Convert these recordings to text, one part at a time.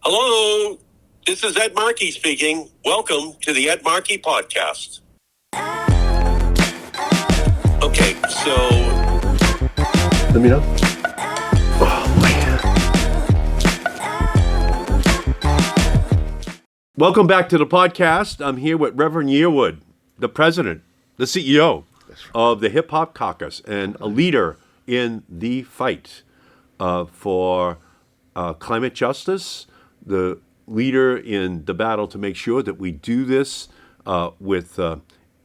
Hello, this is Ed Markey speaking. Welcome to the Ed Markey podcast. Okay, so Let me know. Welcome back to the podcast. I'm here with Reverend Yearwood, the president, the CEO of the Hip Hop Caucus, and a leader in the fight for climate justice, the leader in the battle to make sure that we do this with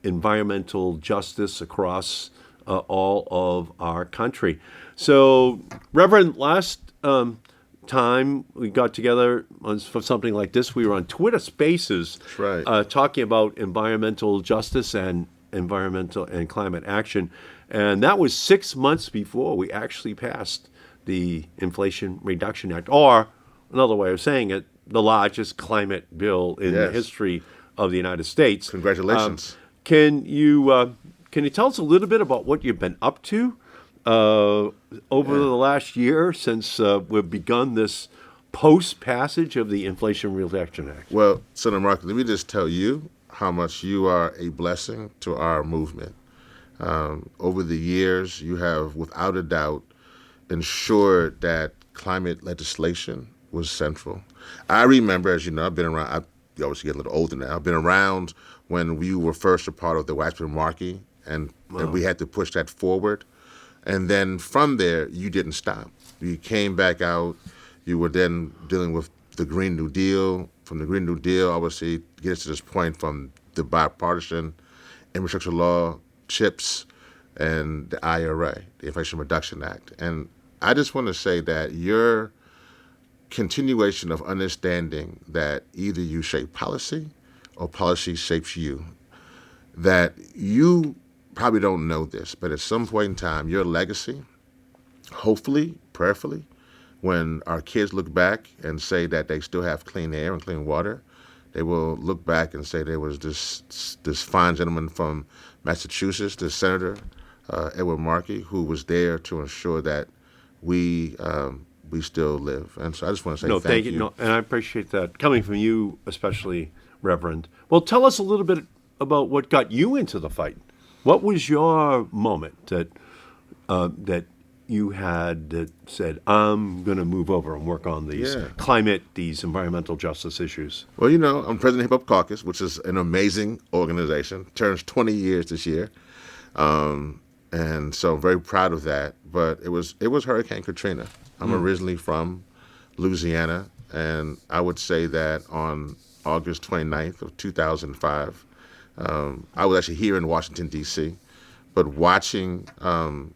environmental justice across all of our country. So, Reverend, last time we got together for something like this, we were on Twitter Spaces, That's right. talking about environmental justice and environmental and climate action, and that was 6 months before we actually passed the Inflation Reduction Act, or another way of saying it, the largest climate bill in the history of the United States. Congratulations. Can you tell us a little bit about what you've been up to over the last year since we've begun this post-passage of the Inflation Reduction Act? Well, Senator Markey, let me just tell you how much you are a blessing to our movement. Over the years, you have, without a doubt, ensured that climate legislation was central. I remember, as you know, I've been around, you obviously get a little older now, I've been around when we were first a part of the widespread Markey, and we had to push that forward. And then from there, you didn't stop. You came back out. You were then dealing with the Green New Deal. From the Green New Deal, obviously, get us to this point from the bipartisan infrastructure law, CHIPS, and the IRA, the Inflation Reduction Act. And I just want to say that your continuation of understanding that either you shape policy or policy shapes you, that you probably don't know this, but at some point in time, your legacy, hopefully, prayerfully, when our kids look back and say that they still have clean air and clean water, they will look back and say there was this fine gentleman from Massachusetts, this Senator Edward Markey, who was there to ensure that we still live. And so I just want to say thank you. No, and I appreciate that coming from you, especially, Reverend. Well, tell us a little bit about what got you into the fight. What was your moment that you had that said, I'm going to move over and work on these climate, these environmental justice issues? Well, you know, I'm president of Hip Hop Caucus, which is an amazing organization. Turns 20 years this year. And so I'm very proud of that. But it was Hurricane Katrina. I'm originally from Louisiana, and I would say that on August 29th of 2005, I was actually here in Washington, D.C., but watching and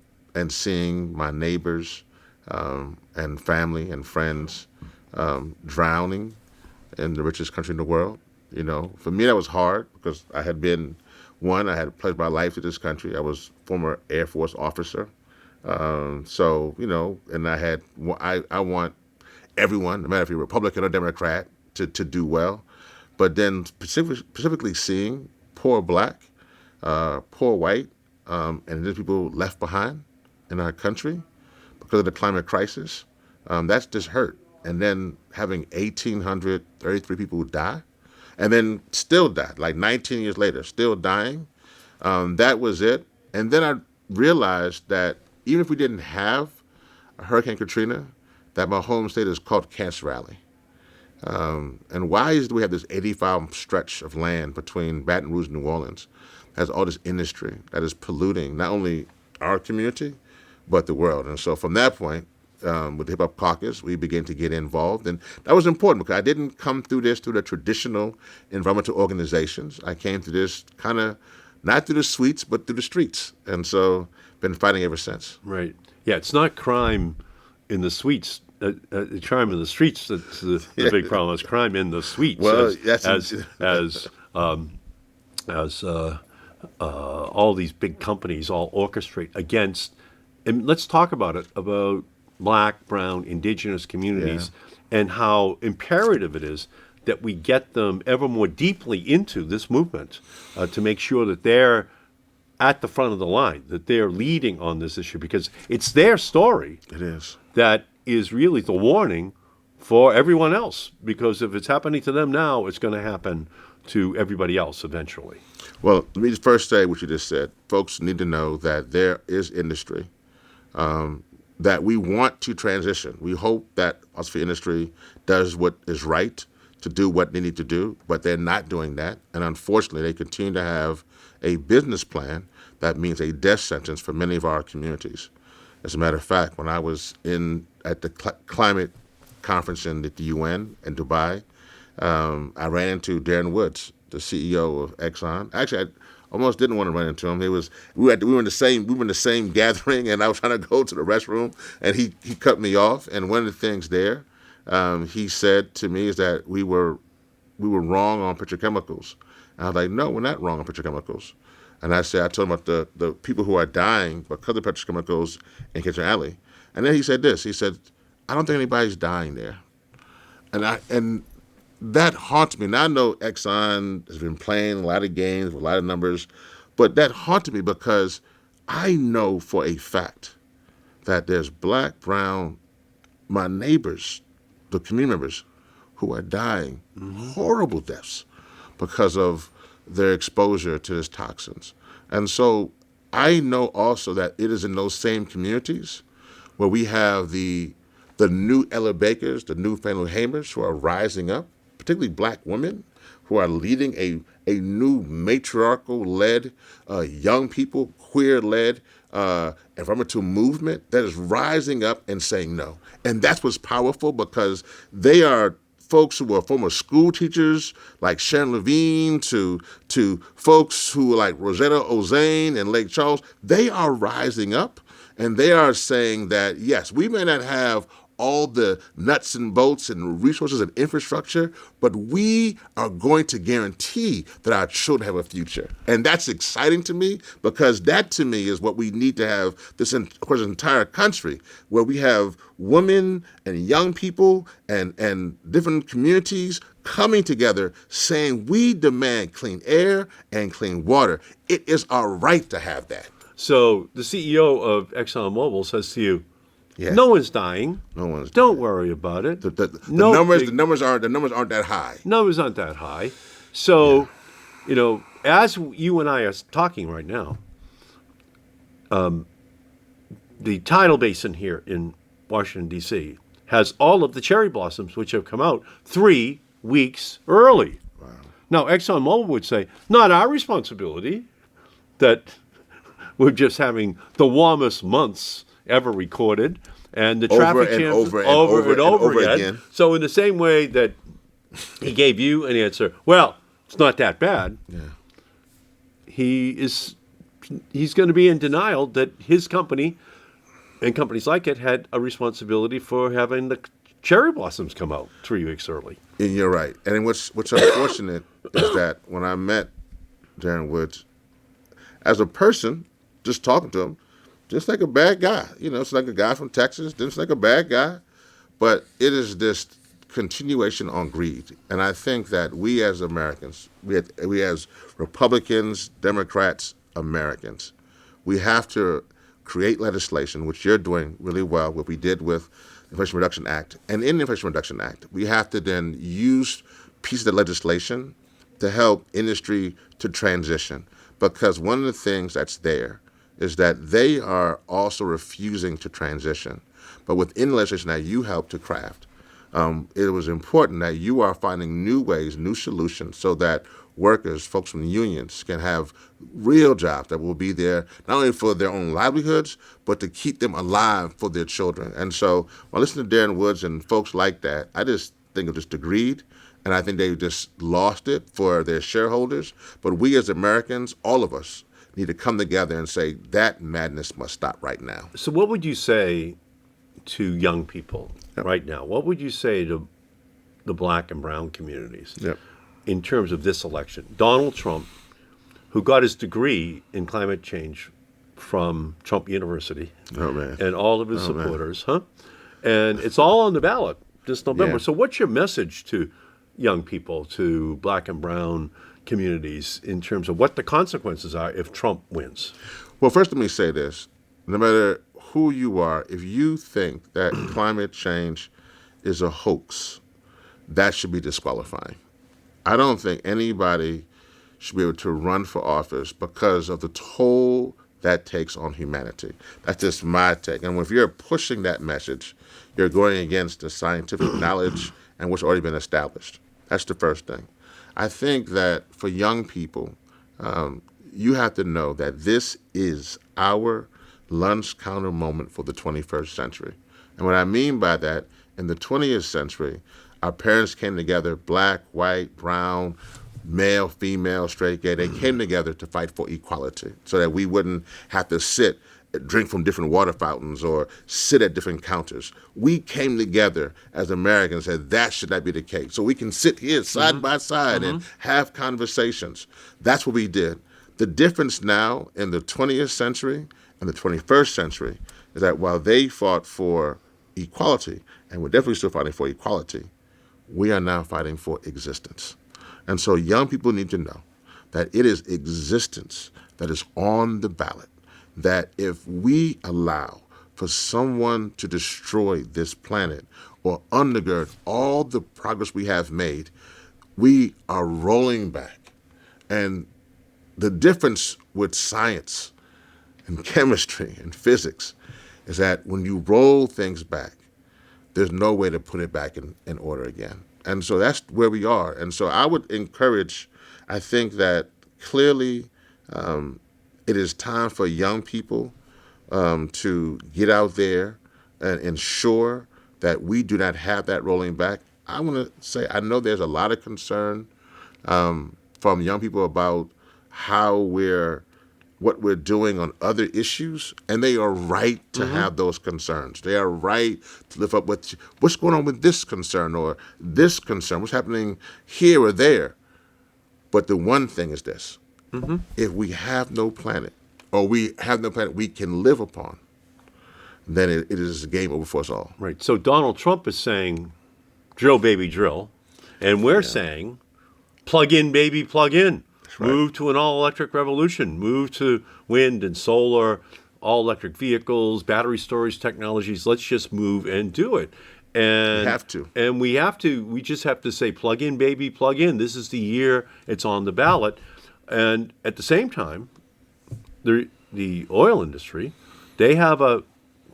seeing my neighbors and family and friends drowning in the richest country in the world. You know, for me that was hard because I had pledged my life to this country. I was former Air Force officer. So, you know, and I want everyone, no matter if you're Republican or Democrat, to do well. But then specifically seeing poor black, poor white, and then people left behind in our country because of the climate crisis, that's just hurt. And then having 1,833 people die, and then still died, like 19 years later, still dying, that was it. And then I realized that even if we didn't have a Hurricane Katrina, that my home state is called Cancer Alley. And why do we have this 80-mile stretch of land between Baton Rouge and New Orleans that has all this industry that is polluting not only our community, but the world? And so from that point, with the Hip Hop Caucus, we began to get involved. And that was important because I didn't come through this through the traditional environmental organizations. I came through this kind of not through the suites, but through the streets. And so been fighting ever since. Right. Yeah, it's not crime in the suites. Crime in the streets that's the big problem. It's crime in the suites. Well, as all these big companies all orchestrate against. And let's talk about it, about Black, brown, indigenous communities, and how imperative it is that we get them ever more deeply into this movement to make sure that they're at the front of the line, that they're leading on this issue, because it's their story. It is. That is really the warning for everyone else, because if it's happening to them now, it's going to happen to everybody else eventually. Well, let me just first say what you just said. Folks need to know that there is industry that we want to transition. We hope that philosophy industry does what is right to do what they need to do, but they're not doing that. And unfortunately, they continue to have a business plan that means a death sentence for many of our communities. As a matter of fact, when I was at the climate conference in the UN in Dubai, I ran into Darren Woods, the CEO of Exxon. Actually, I almost didn't want to run into him. We were in the same gathering, and I was trying to go to the restroom, and he cut me off. And one of the things there, he said to me is that we were wrong on petrochemicals. And I was like, no, we're not wrong on petrochemicals. And I told him about the people who are dying because of petrochemicals in Kitchen Alley. And then he said this. He said, I don't think anybody's dying there. And that haunts me. Now I know Exxon has been playing a lot of games with a lot of numbers, but that haunted me because I know for a fact that there's black, brown, my neighbors, the community members, who are dying horrible deaths because of their exposure to these toxins. And so I know also that it is in those same communities where we have the new Ella Bakers, the new Fannie Hamers who are rising up, particularly black women who are leading a new matriarchal-led, young people, queer-led, environmental movement that is rising up and saying no. And that's what's powerful because they are folks who are former school teachers like Sharon Levine to folks who are like Rosetta Ozane and Lake Charles. They are rising up and they are saying that, yes, we may not have all the nuts and bolts and resources and infrastructure, but we are going to guarantee that our children have a future. And that's exciting to me because that to me is what we need to have this entire country, where we have women and young people and different communities coming together saying we demand clean air and clean water. It is our right to have that. So the CEO of ExxonMobil says to you, Yeah. no one's dying. No one's Don't worry about it. The numbers aren't that high. Numbers aren't that high. So, as you and I are talking right now, the tidal basin here in Washington, D.C. has all of the cherry blossoms which have come out 3 weeks early. Wow. Now, ExxonMobil would say, not our responsibility that we're just having the warmest months ever recorded, and the traffic jams over and over again. So in the same way that he gave you an answer, well, it's not that bad. Yeah. He's going to be in denial that his company and companies like it had a responsibility for having the cherry blossoms come out 3 weeks early. And you're right. And what's unfortunate is that when I met Darren Woods, as a person, just talking to him, just like a bad guy. It's like a guy from Texas, just like a bad guy. But it is this continuation on greed. And I think that we as Americans, we as Republicans, Democrats, Americans, we have to create legislation, which you're doing really well, what we did with the Inflation Reduction Act. And in the Inflation Reduction Act, we have to then use pieces of legislation to help industry to transition. Because one of the things that's there is that they are also refusing to transition. But within the legislation that you helped to craft, it was important that you are finding new ways, new solutions, so that workers, folks from the unions, can have real jobs that will be there not only for their own livelihoods, but to keep them alive for their children. And so when I listen to Darren Woods and folks like that, I just think of just the greed, and I think they just lost it for their shareholders. But we as Americans, all of us, need to come together and say that madness must stop right now. So what would you say to young people right now? What would you say to the black and brown communities in terms of this election? Donald Trump, who got his degree in climate change from Trump University, and all of his supporters, and it's all on the ballot this November. So what's your message to young people, to black and brown communities, in terms of what the consequences are if Trump wins? Well, first let me say this. No matter who you are, if you think that climate change is a hoax, that should be disqualifying. I don't think anybody should be able to run for office because of the toll that takes on humanity. That's just my take. And if you're pushing that message, you're going against the scientific knowledge and what's already been established. That's the first thing. I think that for young people, you have to know that this is our lunch counter moment for the 21st century. And what I mean by that, in the 20th century, our parents came together, black, white, brown, male, female, straight, gay. They came together to fight for equality so that we wouldn't have to drink from different water fountains or sit at different counters. We came together as Americans and said that should not be the case. So we can sit here side by side and have conversations. That's what we did. The difference now in the 20th century and the 21st century is that while they fought for equality, and we're definitely still fighting for equality, we are now fighting for existence. And so young people need to know that it is existence that is on the ballot, that if we allow for someone to destroy this planet or undergird all the progress we have made, we are rolling back. And the difference with science and chemistry and physics is that when you roll things back, there's no way to put it back in order again. And so that's where we are. And so I would encourage, I think that clearly it is time for young people to get out there and ensure that we do not have that rolling back. I want to say I know there's a lot of concern from young people about what we're doing on other issues, and they are right to have those concerns. They are right to lift up what's going on with this concern or this concern, what's happening here or there. But the one thing is this. If we have no planet, or we have no planet we can live upon, then it is a game over for us all. Right. So Donald Trump is saying, drill, baby, drill. And we're saying, plug in, baby, plug in. Right. Move to an all-electric revolution. Move to wind and solar, all-electric vehicles, battery storage technologies. Let's just move and do it. And we have to. And we have to. We just have to say, plug in, baby, plug in. This is the year it's on the ballot. And at the same time, the oil industry, they have a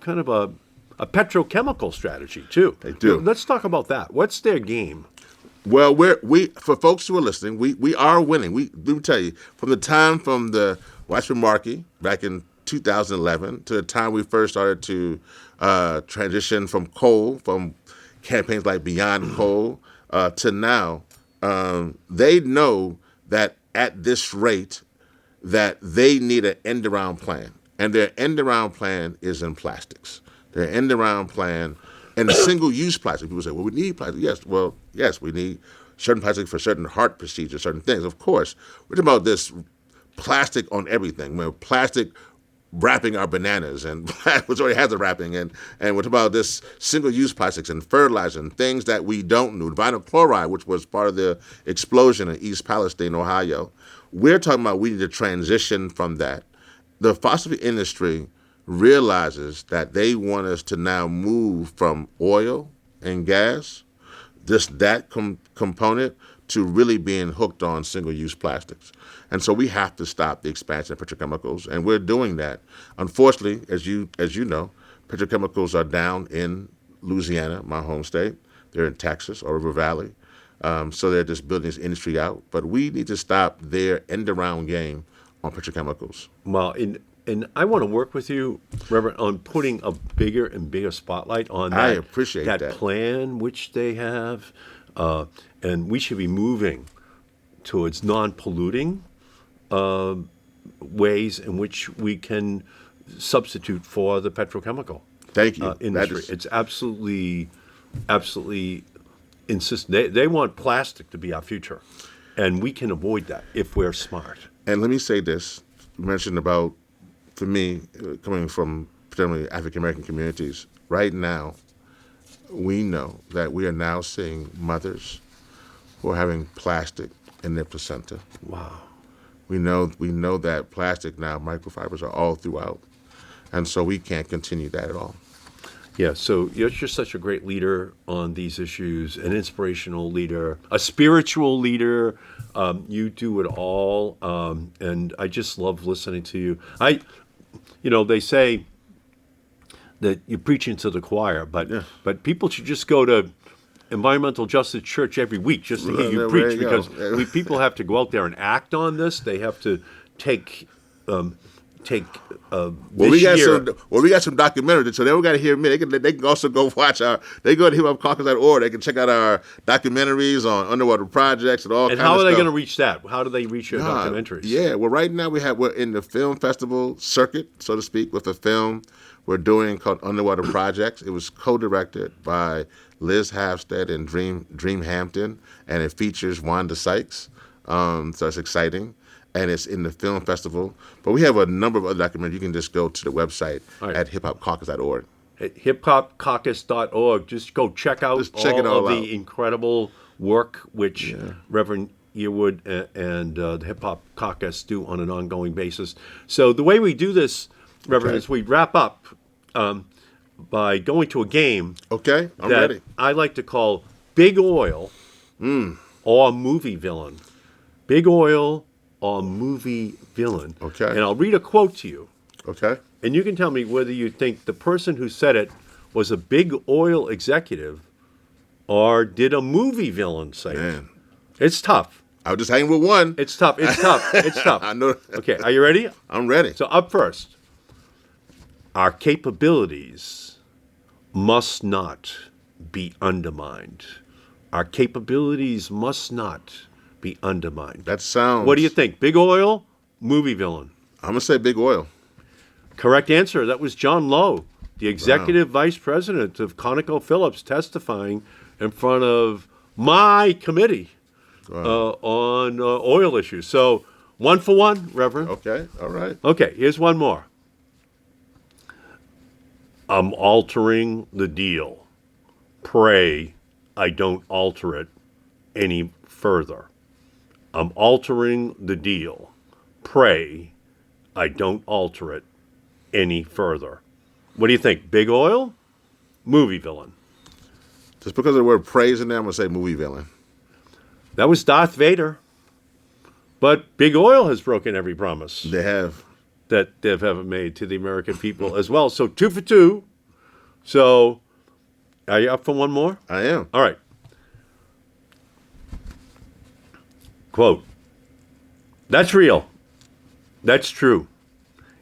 kind of a petrochemical strategy, too. They do. Let's talk about that. What's their game? Well, we for folks who are listening, we are winning. Let me tell you, from the Watchman Markey back in 2011 to the time we first started to transition from coal, from campaigns like Beyond Coal, to now, they know that at this rate that they need an end-around plan. And their end-around plan is in plastics. Their end-around plan and the single-use plastic. People say, well, we need plastic. Yes, we need certain plastic for certain heart procedures, certain things. Of course, we're talking about this plastic on everything. Plastic wrapping our bananas, and which already has the wrapping, and we're talking about this single-use plastics and fertilizer and things that we don't need. Vinyl chloride, which was part of the explosion in East Palestine, Ohio. We're talking about we need to transition from that. The fossil fuel industry realizes that they want us to now move from oil and gas, just that component, to really being hooked on single-use plastics. And so we have to stop the expansion of petrochemicals, and we're doing that. Unfortunately, as you know, petrochemicals are down in Louisiana, my home state. They're in Texas or River Valley. So they're just building this industry out. But we need to stop their end-around game on petrochemicals. Well, and I want to work with you, Reverend, on putting a bigger and bigger spotlight on that. I appreciate that plan which they have, and we should be moving towards non-polluting ways in which we can substitute for the petrochemical. Thank you. Industry. It's absolutely insistent. They want plastic to be our future, and we can avoid that if we're smart. And let me say this: you mentioned about, for me, coming from predominantly African-American communities, right now, we know that we are now seeing mothers who are having plastic in their placenta. Wow. We know that plastic now, microfibers are all throughout. And so we can't continue that at all. Yeah, so you're just such a great leader on these issues, an inspirational leader, a spiritual leader. You do it all, and I just love listening to you. They say that you're preaching to the choir, but people should just go to Environmental Justice Church every week just to hear you preach, because people have to go out there and act on this. They have to take. We got some documentaries, so they don't got to hear me. They can also go watch they go to hiphopcaucus.org. They can check out our documentaries on underwater projects and all kinds of stuff. And how are they going to reach that? How do they reach your documentaries? Yeah, well, right now we're in the film festival circuit, so to speak, with a film we're doing called Underwater Projects. It was co-directed by Liz Halfstead and Dream Hampton, and it features Wanda Sykes. So it's exciting. And it's in the film festival. But we have a number of other documentaries. You can just go to the website at hiphopcaucus.org. At hiphopcaucus.org. Just go check out all of the incredible work which Reverend Yearwood and the Hip Hop Caucus do on an ongoing basis. So the way we do this, Reverend, is we wrap up by going to a game. Okay, I'm ready. I like to call Big Oil or Movie Villain. Big Oil or movie villain. Okay. And I'll read a quote to you. Okay. And you can tell me whether you think the person who said it was a big oil executive or did a movie villain say it. It's tough. I was just hanging with one. It's tough. It's tough. I know. Okay, are you ready? I'm ready. So up first, our capabilities must not be undermined. Our capabilities must not be undermined. That sounds... What do you think? Big oil, movie villain? I'm going to say big oil. Correct answer. That was John Lowe, the executive vice president of ConocoPhillips, testifying in front of my committee on oil issues. So 1 for 1, Reverend. Okay, all right. Okay, here's one more. I'm altering the deal. Pray I don't alter it any further. I'm altering the deal. Pray I don't alter it any further. What do you think? Big oil? Movie villain? Just because of the word praise in there, I'm going to say movie villain. That was Darth Vader. But Big Oil has broken every promise. They have. That they've ever made to the American people as well. So 2 for 2. So are you up for one more? I am. All right. Quote, that's real. That's true.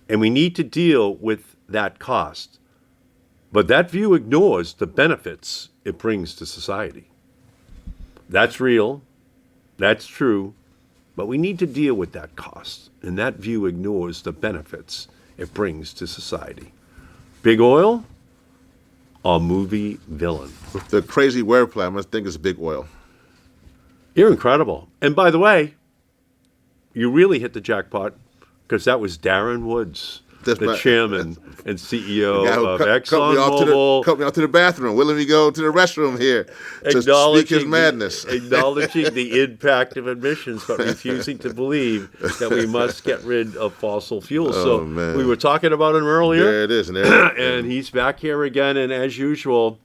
And we need to deal with that cost. But that view ignores the benefits it brings to society. That's real. That's true. But we need to deal with that cost. And that view ignores the benefits it brings to society. Big oil or movie villain? With the crazy wordplay, I must think it's big oil. You're incredible. And by the way, you really hit the jackpot because that was Darren Woods, the chairman and CEO of ExxonMobil. Cut me off to the bathroom. Willing me go to the restroom here to speak his madness. Acknowledging the impact of emissions, but refusing to believe that we must get rid of fossil fuels. We were talking about him earlier. There it is. And he's back here again. And as usual,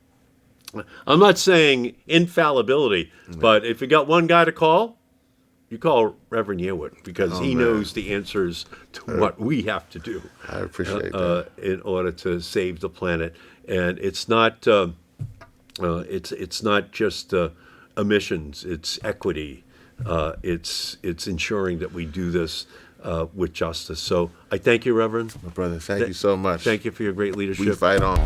I'm not saying infallibility, but if you got one guy to call, you call Reverend Yearwood because he knows the answers to what we have to do. I appreciate that. In order to save the planet. And it's not it's not just emissions, it's equity. It's ensuring that we do this with justice. So I thank you, Reverend. My brother, thank you so much. Thank you for your great leadership. We fight on.